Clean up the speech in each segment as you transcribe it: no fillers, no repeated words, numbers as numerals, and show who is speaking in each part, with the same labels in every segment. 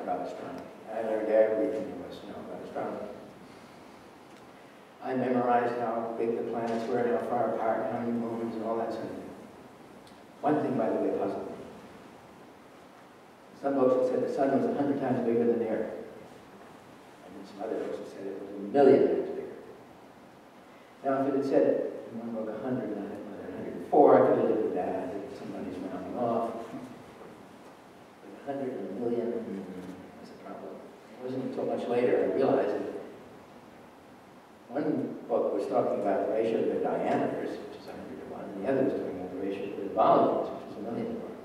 Speaker 1: about astronomy. I learned everything there was to know about astronomy. I memorized how big the planets were, and how far apart, and how many moons, and all that sort of thing. One thing, by the way, puzzled me. Some books that said the sun was 100 times bigger than the Earth. And then some other books that said it was 1,000,000 times bigger. Now, if it had said, in one book 100, and another 104, I could have lived with that. I think somebody's rounding off. But 100 and 1,000,000, that's a problem. It wasn't until much later I realized that one book was talking about the ratio of their diameters, which is 100 to 1, and the other was talking about the ratio of their volumes, which is 1,000,000 to 1.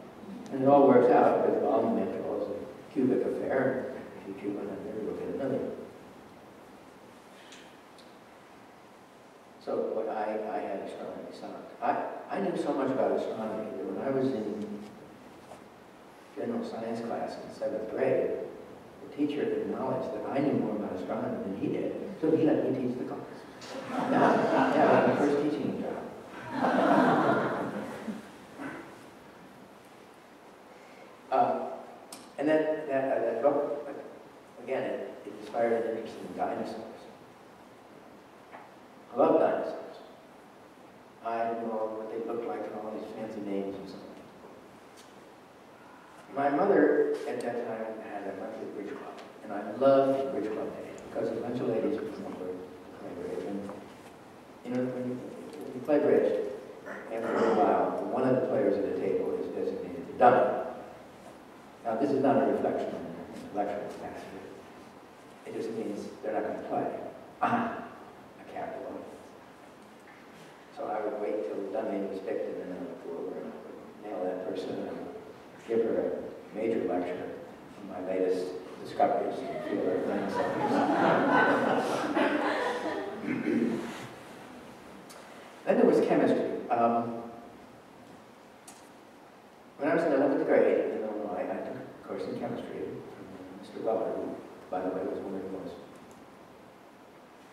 Speaker 1: And it all works out because volumetrical is a cubic affair. If you cube 100, you'll get 1,000,000. So what I had astronomy sucked. I knew so much about astronomy that when I was in general science class in 7th grade, the teacher acknowledged that I knew more about astronomy than he did, so he let me teach the class. Yeah, my first teaching job. And then that book, again, it inspired an interest in dinosaurs. I love dinosaurs. I know what they look like and all these fancy names and stuff. My mother, at that time, had a monthly bridge club, and I loved bridge club day because a bunch of ladies would come over to play bridge. And you know, when you play bridge, after a while, one of the players at the table is designated the dummy. Now, this is not a reflection on their intellectual capacity. It just means they're not going to play. A capital. So I would wait till the dummy was picked, and then I would go over and I would nail that person, and I would give her a major lecture on my latest discoveries in the field of dinosaurs. Then there was chemistry. When I was in 11th grade in Illinois, I took a course in chemistry from Mr. Weller, who, by the way, was one of the most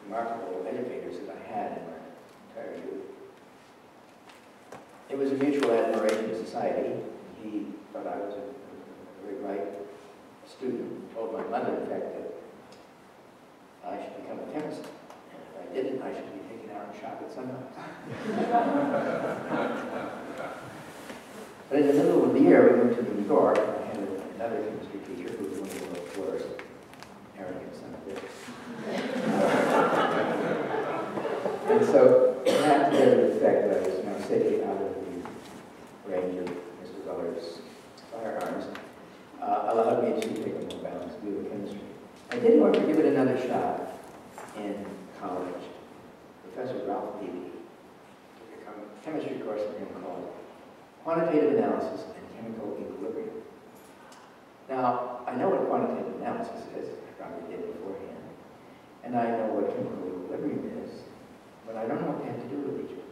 Speaker 1: remarkable educators that I had in my entire youth. It was a mutual admiration society. He thought I was a very bright student. Told my mother, in fact, that I should become a chemist. And if I didn't, I should be taken out and shot at sunrise. But in the middle of the year, we went to New York, and I had another chemistry teacher who was one of the worst, arrogant son of a bitch. And so, that together with the fact that I was now safely out of the range of Mr. Weller's firearms, allowed me to take a more balanced view of chemistry. I did want to give it another shot in college. Professor Ralph Beebe took a chemistry course in him called Quantitative Analysis and Chemical Equilibrium. Now, I know what quantitative analysis is, I probably did beforehand, and I know what chemical equilibrium is, but I don't know what they have to do with each other.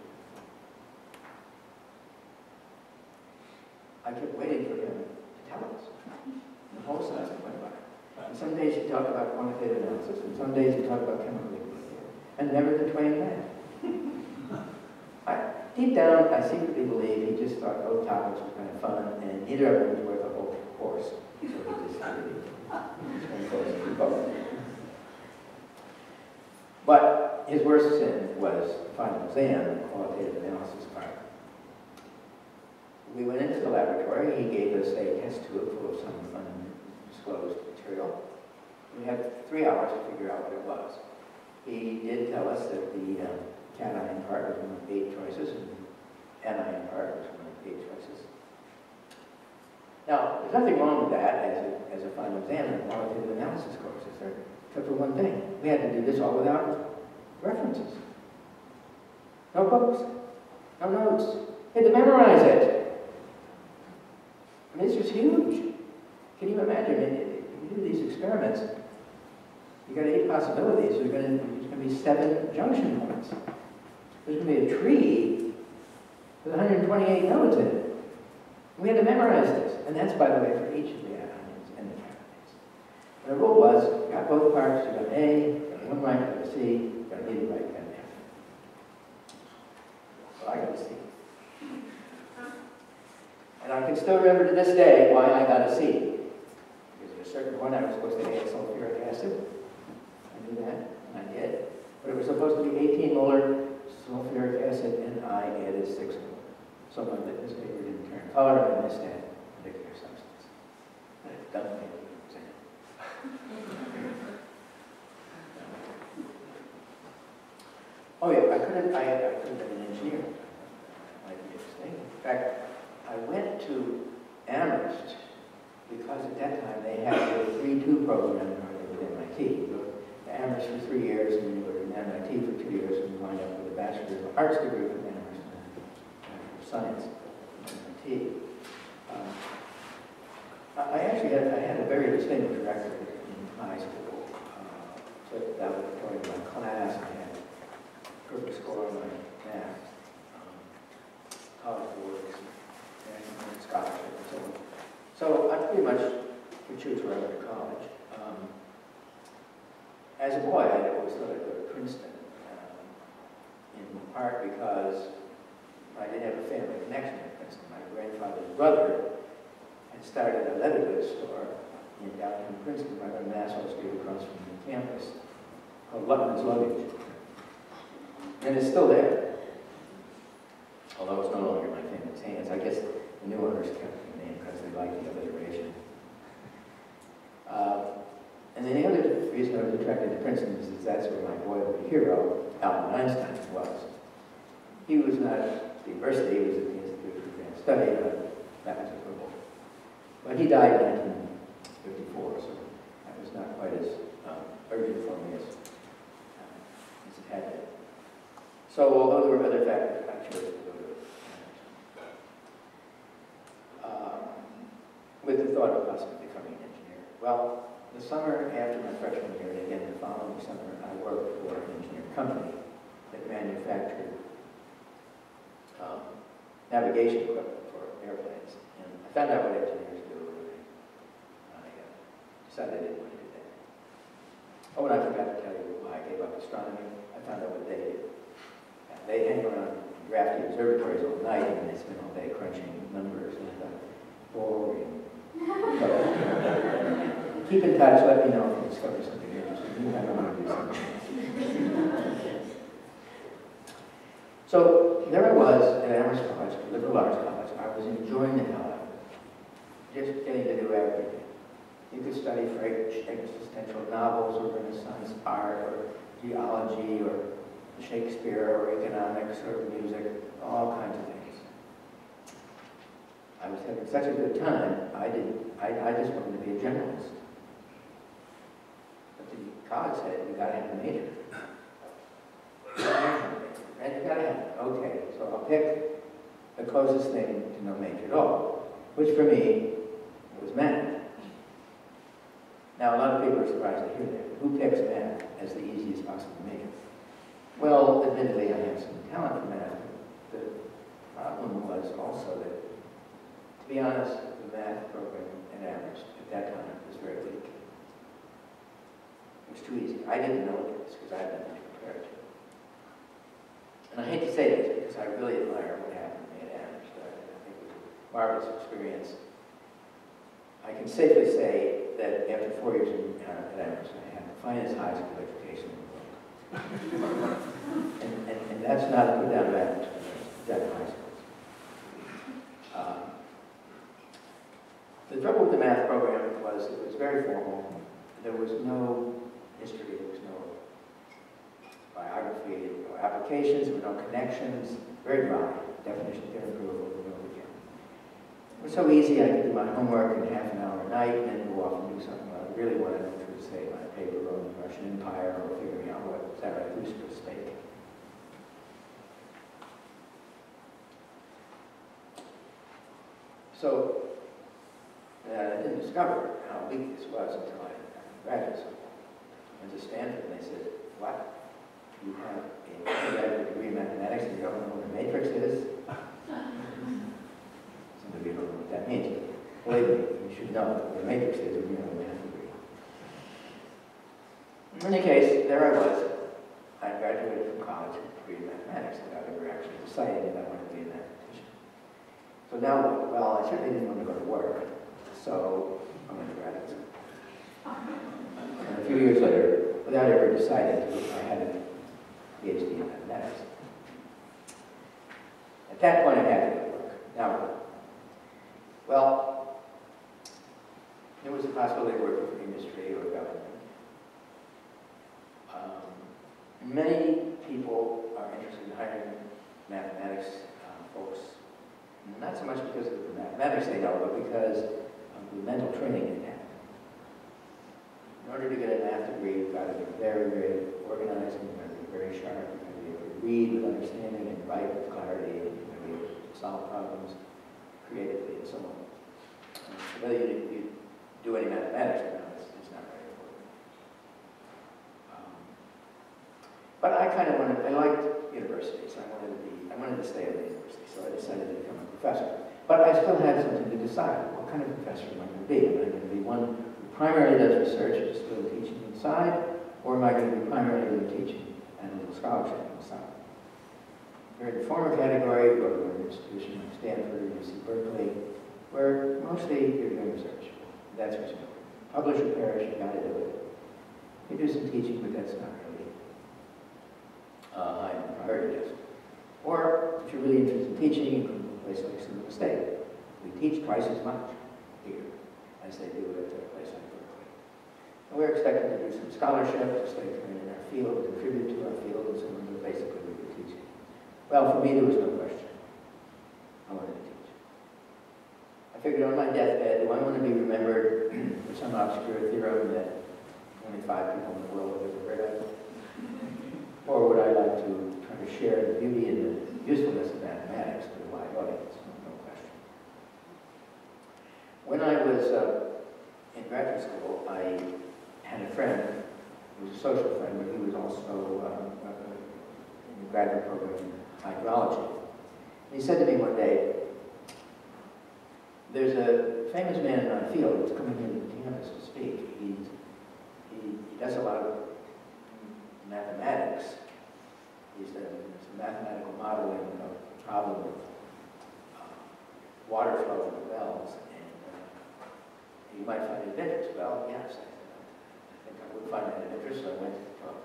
Speaker 1: I kept waiting for him to tell us. The whole semester went by. And some days he'd talk about quantitative analysis, and some days he'd talk about chemical equilibrium, and never the twain met. Deep down, I secretly believe he just thought both topics were kind of fun, and neither of them was worth a whole course. So he decided to do both. But his worst sin was the final exam, the qualitative analysis part. We went into the laboratory. He gave us a test tube full of some undisclosed material. We had 3 hours to figure out what it was. He did tell us that the cation part was one of 8 choices, and the anion part was one of 8 choices. Now, there's nothing wrong with that as a final exam in qualitative analysis courses, except for one thing. We had to do this all without references. No books, no notes. You had to memorize it. I mean, this was huge. Can you imagine? If you do these experiments, you got 8 possibilities. There's going to be 7 junction points. There's going to be a tree with 128 nodes in it. We had to memorize this. And that's, by the way, for each of the anions and the cations. And the rule was, you got both parts, you got an A, you got one right, you got a C, you got an A right, you got an F. So I got a C. And I can still remember to this day why I got a C. Because at a certain one, I was supposed to add sulfuric acid. I knew that, and I did. But it was supposed to be 18 molar sulfuric acid, and I added 6 molar. So my litmus paper didn't turn color, and I missed that particular substance. But it doesn't make an exam. Oh yeah, I could have been an engineer. That might be interesting. In fact, I went to Amherst because at that time they had a 3-2 program with MIT. You go to Amherst for 3 years, and you go to MIT for 2 years, and you wind up with a Bachelor of Arts degree from Amherst and a Bachelor of Science from MIT. I had a very distinguished record in high school. So that was going to my class. I had a perfect score on my math, college boards, national scholarship, and so on. So I pretty much could choose where I went to college. As a boy, I always thought I'd go to Princeton, in part because I didn't have a family connection to Princeton. My grandfather's brother had started a leather goods store in downtown Princeton, right on Nassau Street across from the campus, called Luttmann's Luggage. And it's still there, although it's no longer in my family's hands. I guess the new owners kept the name because they liked the alliteration. And then the other reason I was attracted to Princeton is that's where my boyhood hero, Albert Einstein, was. He was not at the university, he was at the Institute for Advanced Study, but that was equivalent. But he died in 1954, so that was not quite as urgent for me as it had been. So although there were other factors, I chose to go to with the thought of possibly becoming an engineer. Well, the summer after my freshman year, and again the following summer, I worked for an engineering company that manufactured navigation equipment for airplanes. And I found out what engineers do, and I decided I didn't want to do that. Oh, and I forgot to tell you why I gave up astronomy. I found out what they do. They hang around drafty observatories all night, and they spend all day crunching numbers, and boring. Keep in touch, let me know if you discover something interesting. You might want to do something. So there I was at Amherst College, liberal arts college. I was enjoying the hell out of it. Just getting to do everything. You could study French existential novels, or Renaissance art, or geology, or Shakespeare, or economics, or music, all kinds of things. I was having such a good time, I just wanted to be a generalist. But the college said, you gotta have a major. And you gotta have it. Okay, so I'll pick the closest thing to no major at all, which for me was math. Now, a lot of people are surprised to hear that. Who picks math as the easiest possible major? Well, admittedly, I have some talent for math. The problem was also that, to be honest, the math program at Amherst at that time was very weak. It was too easy. I didn't know this because I had nothing to compare it to. And I hate to say this because I really admire what happened to me at Amherst. I think it was a marvelous experience. I can safely say that after 4 years at Amherst, I had the finest high school education in the world. and that's not a put down bad high schools. The trouble with the math program was it was very formal. There was no history, there was no biography, there were no applications, there were no connections, very dry. Definition of proof over and over again. It was so easy, I could do my homework in half an hour a night and then go off and do something I really wanted to do, say my paper on the Russian Empire or figuring out what Zarathustra spake. So, I didn't discover how weak this was until I graduate school. I went to Stanford and they said, what? You have a undergraduate degree in mathematics and you don't know what a matrix is? Some of you don't know what that means, but believe me, you should know what a matrix is if you have a math degree. In any case, there I was. I graduated from college with a degree in mathematics without ever actually deciding that I wanted to be a mathematician. So now what? Well, I certainly didn't want to go to work, so I went to graduate school. decided I had a PhD in mathematics. At that point, I had to get work. Now, well, there was a possibility of working for industry or government. Many people are interested in hiring mathematics folks, not so much because of the mathematics they know, but because of the mental training they have. In order to get a math degree, you've got to be very, very organized, and you've got to be very sharp, you've got to be able to read with understanding and write with clarity, and you've got to be able to solve problems creatively and so on. So whether you do any mathematics or not, it's not very important. But I kind of wanted, I liked universities. I wanted to stay at the university, so I decided to become a professor. But I still had something to decide. What kind of professor am I going to be? Am I going to be one who primarily does research, just doing teaching inside, or am I going to be primarily doing teaching and a little scholarship inside? You're in the former category, you go to an institution like Stanford or UC Berkeley, where mostly you're doing research. That's what you do. Publish or perish, you got to do it. You do some teaching, but that's not really high on the priority list. Or, if you're really interested in teaching, you can go to a place like Sonoma State. We teach twice as much here as they do at a place like Berkeley. And we're expected to do some scholarship, to stay trained in our field, contribute to our field, and so on, but basically we do teaching. Well, for me, there was no question. I wanted to teach. I figured on my deathbed, do I want to be remembered for some obscure theorem that only 5 people in the world have ever heard of? Or would I like to try to share the beauty and the usefulness of mathematics with a wide audience? No question. When I was in graduate school, I had a friend, who was a social friend, but he was also in the graduate program in hydrology. And he said to me one day, there's a famous man in our field that's coming into the campus to speak. He does a lot of mathematics. He's done some mathematical modeling of the problem of water flow in the wells, and you might find it of interest. Well, yes, I think I would find that of interest, so I went to talk.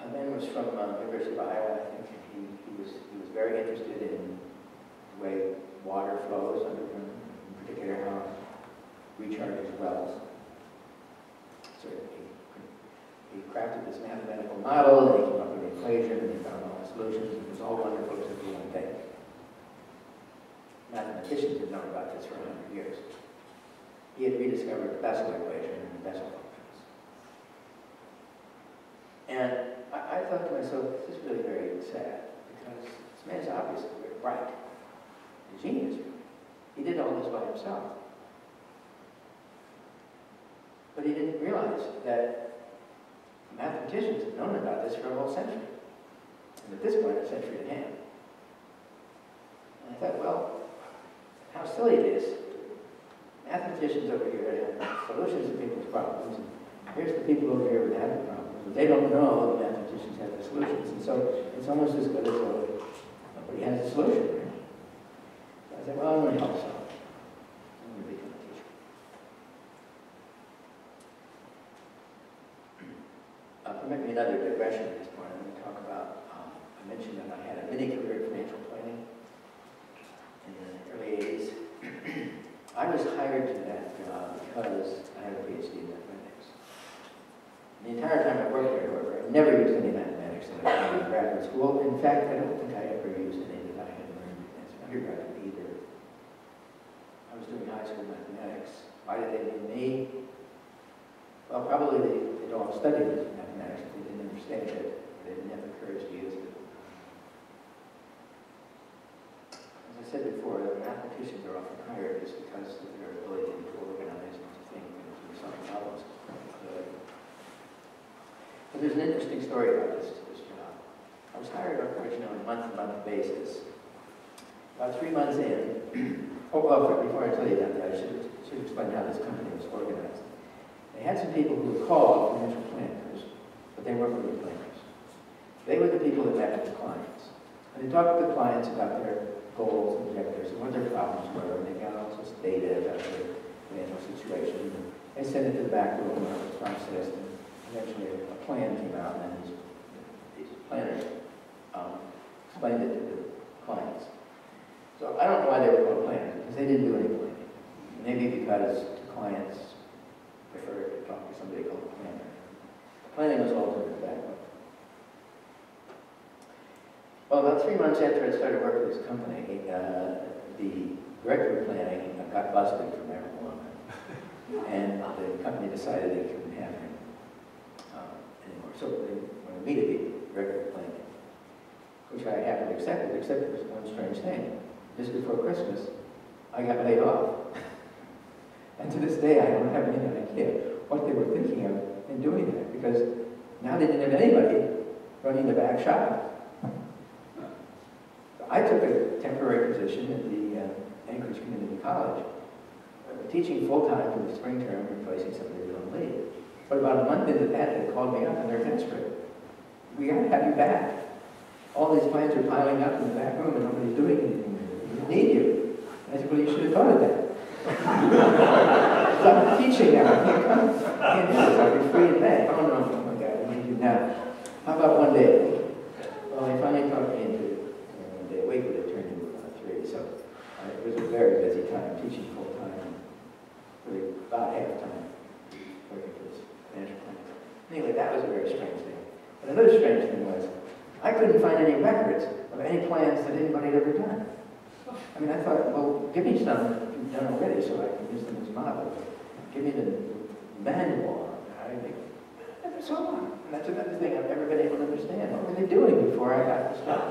Speaker 1: A man was from University of Iowa, I think, and he was very interested in the way water flows underground, in particular how it recharges wells. So he crafted this mathematical model, and he came up with an equation, and he found all the solutions, and it was all wonderful except for one thing. Mathematicians had known about this for 100 years. He had rediscovered the Bessel equation and the Bessel functions. And I thought to myself, this is really very sad, because this man is obviously very bright, a genius. He did all this by himself. But he didn't realize that mathematicians had known about this for a whole century. And at this point, a century and a half. And I thought, well, how silly it is. Mathematicians over here have solutions to people's problems. And here's the people over here with having problems. But they don't know that mathematicians have the solutions. And so it's almost as good as though nobody has a solution. Right? So I said, well, I'm going to help solve it. I'm going to become a teacher. Permit me another digression at this point. I'm going to talk about, I mentioned that I had a mini career in financial planning in the early 80s. I was hired to that job because I had a PhD in mathematics. The entire time I worked there, however, I never used any mathematics that I learned in graduate school. In fact, I don't think I ever used any that I had learned as an undergraduate either. I was doing high school mathematics. Why did they need me? Well, probably they'd all studied mathematics. They didn't understand it. They didn't have the courage to use it. As I said before, the mathematicians are often hired just because of their ability to organize and to think and to solve problems. But there's an interesting story about this job. I was hired originally on a month-to-month basis. About 3 months in, before I tell you that, I should explain how this company was organized. They had some people who were called financial planners, but they weren't really planners. They were the people that met with the clients. And they talked to the clients about their goals and objectives and what their problems were, and they got all sorts of data about their financial situation. And they sent it to the back room where it was processed, and eventually a plan came out, and these planners explained it to the clients. So I don't know why they were called planners, because they didn't do any planning. Maybe because the clients preferred to talk to somebody called a planner. Planning was always in the background. Well, about 3 months after I started working with this company, the director of planning got busted for marijuana. And the company decided they couldn't have him anymore. So they wanted me to be director of planning, which I happily accepted, except there was one strange thing. Just before Christmas, I got laid off. And to this day, I don't have any idea what they were thinking of in doing that, because now they didn't have anybody running the back shop. So I took a temporary position at the Anchorage Community College, teaching full-time for the spring term, replacing somebody who was on leave. But about a month into that, they called me up and they're desperate. We got to have you back. All these plans are piling up in the back room and nobody's doing anything. We need you. I said, well, you should have thought of that. So I'm teaching now. I can't come. I can't do this. I'll be free in May. Oh, no, oh my God, I need you now. How about one day a week? Well, they finally talked me into it. One day a week, but it turned into 3. So it was a very busy time, teaching full-time, really about half time, working for this financial plan. Anyway, that was a very strange thing. But another strange thing was, I couldn't find any records of any plans that anybody had ever done. I mean, I thought, well, give me some that you've done already so I can use them as models. Give me the manual. I never saw one. And that's another thing I've never been able to understand. What were they doing before I got the stuff?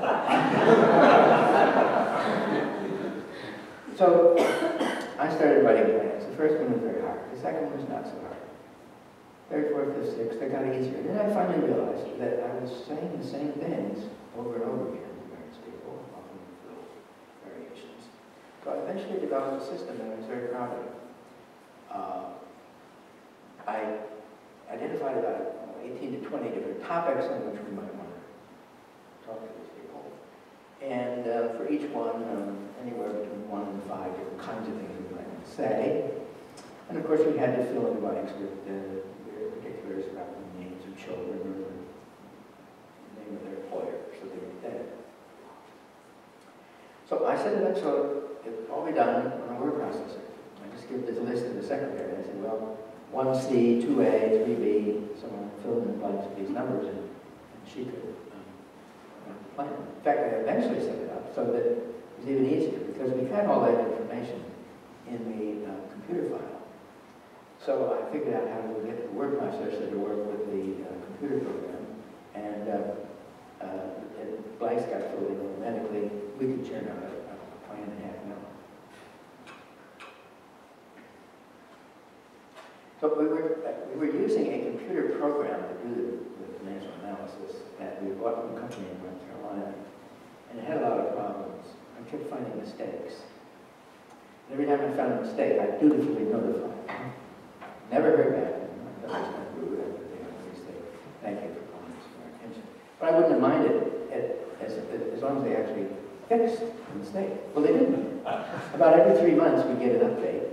Speaker 1: So I started writing plans. The first one was very hard. The second one was not so hard. Third, fourth, fifth, sixth, they got easier. And then I finally realized that I was saying the same things over and over again to various people, often with little variations. So I eventually developed a system that I was very proud of. I identified about 18 to 20 different topics on which we might want to talk to these people. And for each one, anywhere between 1 and 5 different kinds of things we might want to say. And of course, we had to fill in the blanks with particulars about the names of children or the name of their employer, so they were dead. So I set it up so it would all be done on a word processor. I just give this list to the secretary, and I said, well, 1C, 2A, 3B, so on, fill in the blanks with these numbers, and she could plan. In fact, I eventually set it up so that it was even easier, because we had all that information in the computer file. So I figured out how to get the word processor to work with the computer program, and blanks got filled in automatically. We could churn out a plan in half an hour. So we were using a computer program to do the financial analysis that we bought from a company in North Carolina, and it had a lot of problems. I kept finding mistakes. And every time I found a mistake, I dutifully notified. Never heard back. That was kind of rude after they had a mistake. Thank you for calling this to our attention. But I wouldn't have minded as long as they actually fixed the mistake. Well, they didn't. About every 3 months, we'd get an update,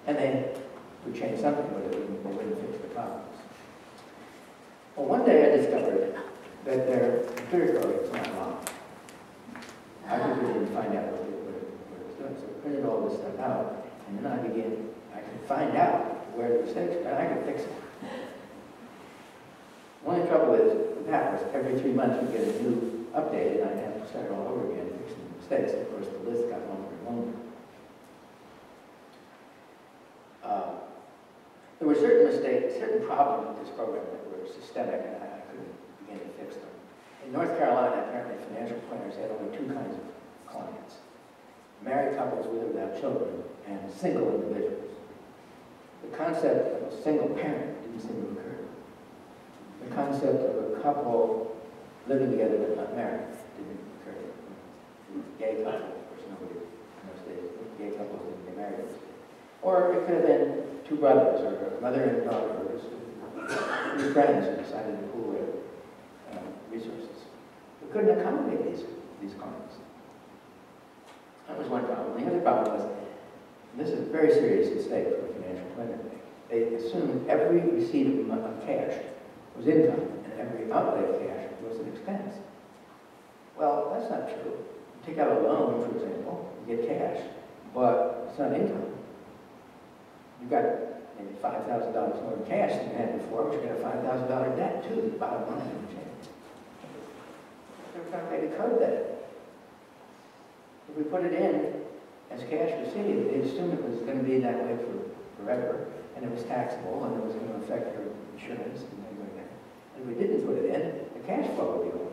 Speaker 1: and they would change something, but they wouldn't fix the problems. Well, one day I discovered that their computer code was not locked. I really didn't find out what it was doing, so I printed all this stuff out, and then I could find out where the mistakes were, and I could fix it. The only trouble with that was every 3 months we'd get a new update, and I'd have to start all over again fixing the mistakes. Of course, the list got longer and longer. There were certain problems with this program that were systemic, and I couldn't begin to fix them. In North Carolina, apparently financial planners had only 2 kinds of clients: married couples with or without children, and single individuals. The concept of a single parent didn't seem to occur. The concept of a couple living together but not married didn't occur. Gay couples, of course, nobody in those days, gay couples didn't get married. Or it could have been 2 brothers, or a mother and a daughter, or just 3 friends who decided to pool their resources. We couldn't accommodate these clients. That was one problem. The other problem was, and this is a very serious mistake for a financial planner to make, they assumed every receipt of cash was income, and every outlay of cash was an expense. Well, that's not true. You take out a loan, for example, you get cash, but it's not income. You've got maybe $5,000 more in cash than you had before, but you got a $5,000 debt too, the bottom line of the change. They're trying to make a code that. If we put it in as cash received, they assumed it was going to be that way for forever, and it was taxable, and it was going to affect your insurance and things like that. And if we didn't put it in, the cash flow would be over.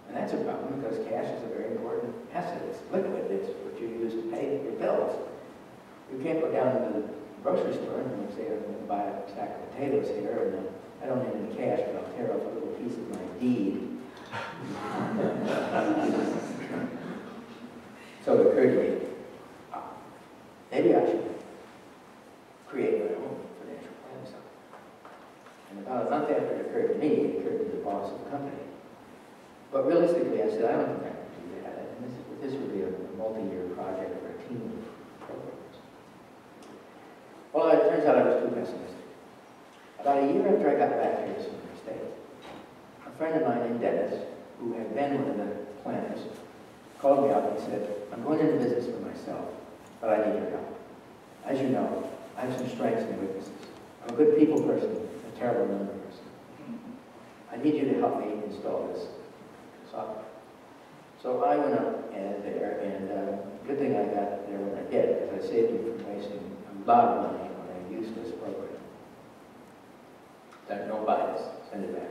Speaker 1: And that's a problem because cash is a very important asset. It's liquid. It's what you use to pay your bills. You can't go down to the grocery store and say, I'm going to buy a stack of potatoes here, and I don't have any cash, but I'll tear off a little piece of my deed. So it occurred to me, maybe I should create my own financial plan. And about a month after it occurred to me, it occurred to the boss of the company. But realistically, I said, I don't think I can do that. And this would be a multi-year project for a team of programs. Well, it turns out I was too pessimistic. About a year after I got back here to the States, a friend of mine named Dennis, who had been one of the planners, called me up and said, I'm going into business for myself, but I need your help. As you know, I have some strengths and weaknesses. I'm a good people person, a terrible number person. I need you to help me install this software. So I went up there, and good thing I got there when I did, because I saved you from wasting a lot of money when I used this program. There's no bias, send it back.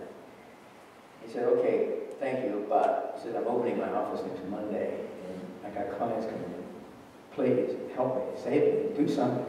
Speaker 1: He said, okay, thank you, but he said, I'm opening my office next Monday, and I got clients coming in. Please help me, save me, do something.